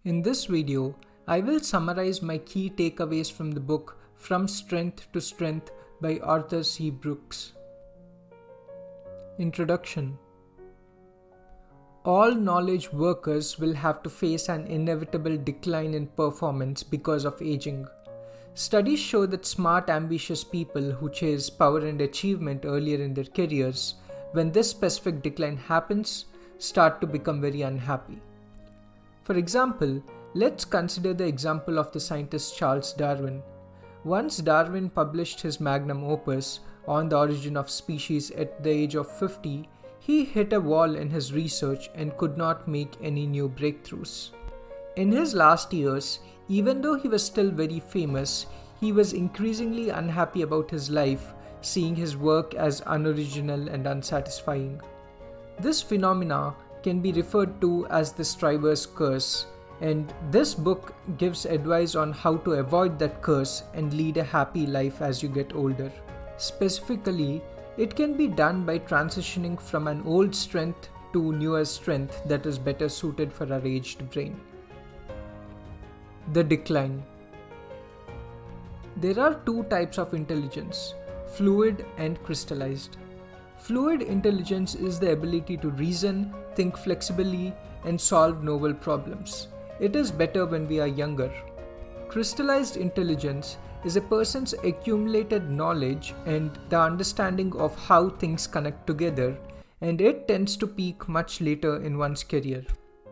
In this video, I will summarize my key takeaways from the book From Strength to Strength by Arthur C. Brooks. Introduction. All knowledge workers will have to face an inevitable decline in performance because of aging. Studies show that smart, ambitious people who chase power and achievement earlier in their careers, when this specific decline happens, start to become very unhappy. For example, let's consider the example of the scientist Charles Darwin. Once Darwin published his magnum opus on the origin of species at the age of 50, he hit a wall in his research and could not make any new breakthroughs. In his last years, even though he was still very famous, he was increasingly unhappy about his life, seeing his work as unoriginal and unsatisfying. This phenomena can be referred to as the striver's curse, and this book gives advice on how to avoid that curse and lead a happy life as you get older. Specifically, it can be done by transitioning from an old strength to newer strength that is better suited for our aged brain. The decline. There are two types of intelligence, fluid and crystallized. Fluid intelligence is the ability to reason, think flexibly, and solve novel problems. It is better when we are younger. Crystallized intelligence is a person's accumulated knowledge and the understanding of how things connect together, and it tends to peak much later in one's career.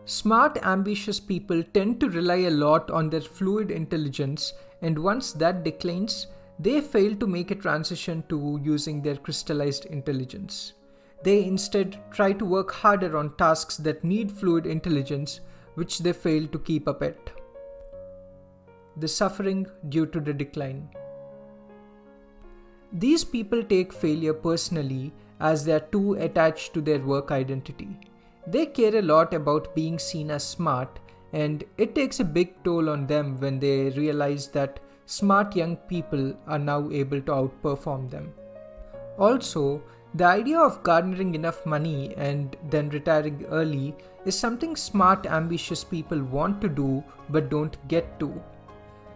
Smart, ambitious people tend to rely a lot on their fluid intelligence, and once that declines, they fail to make a transition to using their crystallized intelligence. They instead try to work harder on tasks that need fluid intelligence, which they fail to keep up at. The suffering due to the decline. These people take failure personally as they are too attached to their work identity. They care a lot about being seen as smart, and it takes a big toll on them when they realize that smart young people are now able to outperform them. Also, the idea of garnering enough money and then retiring early is something smart, ambitious people want to do but don't get to.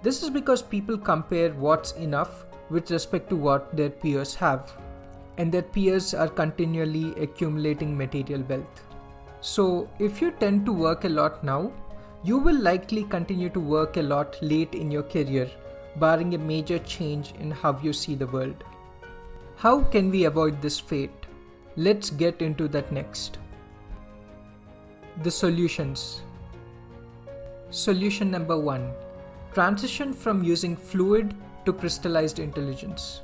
This is because people compare what's enough with respect to what their peers have, and their peers are continually accumulating material wealth. So, if you tend to work a lot now, you will likely continue to work a lot late in your career, barring a major change in how you see the world. How can we avoid this fate? Let's get into that next. The solutions. Solution number 1. Transition from using fluid to crystallized intelligence.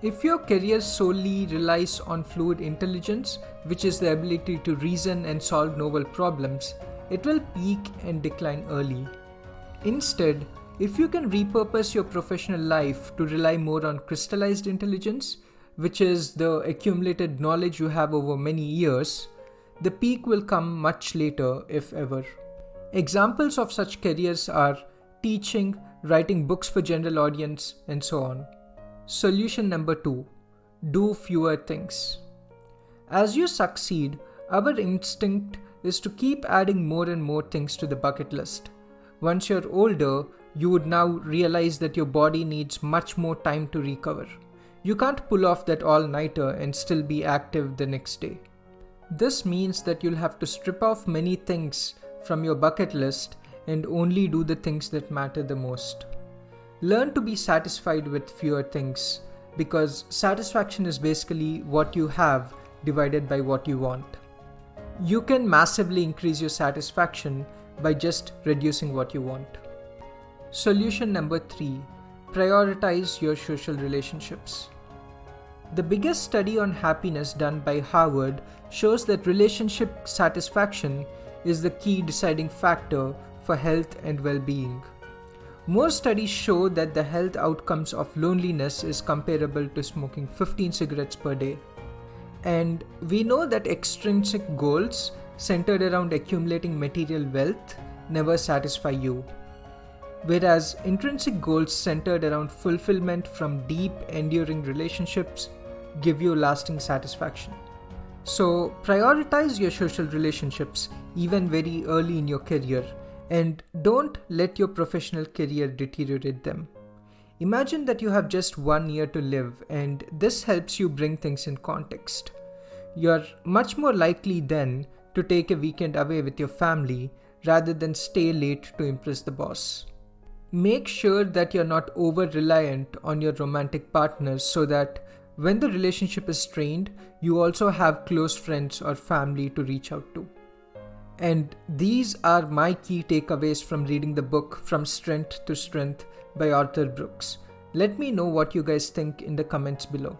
If your career solely relies on fluid intelligence, which is the ability to reason and solve novel problems, it will peak and decline early. Instead, if you can repurpose your professional life to rely more on crystallized intelligence, which is the accumulated knowledge you have over many years, the peak will come much later, if ever. Examples of such careers are teaching, writing books for general audience, and so on. Solution number 2. Do fewer things. As you succeed, our instinct is to keep adding more and more things to the bucket list. Once you're older, you would now realize that your body needs much more time to recover. You can't pull off that all-nighter and still be active the next day. This means that you'll have to strip off many things from your bucket list and only do the things that matter the most. Learn to be satisfied with fewer things, because satisfaction is basically what you have divided by what you want. You can massively increase your satisfaction by just reducing what you want. Solution number 3. Prioritize your social relationships. The biggest study on happiness done by Harvard shows that relationship satisfaction is the key deciding factor for health and well-being. More studies show that the health outcomes of loneliness is comparable to smoking 15 cigarettes per day. And we know that extrinsic goals centered around accumulating material wealth never satisfy you, whereas intrinsic goals centered around fulfillment from deep, enduring relationships give you lasting satisfaction. So prioritize your social relationships even very early in your career, And don't let your professional career deteriorate them. Imagine that you have just 1 year to live, and this helps you bring things in context. You're much more likely then to take a weekend away with your family rather than stay late to impress the boss. Make sure that you're not over reliant on your romantic partners so that when the relationship is strained, you also have close friends or family to reach out to. And these are my key takeaways from reading the book From Strength to Strength by Arthur Brooks. Let me know what you guys think in the comments below.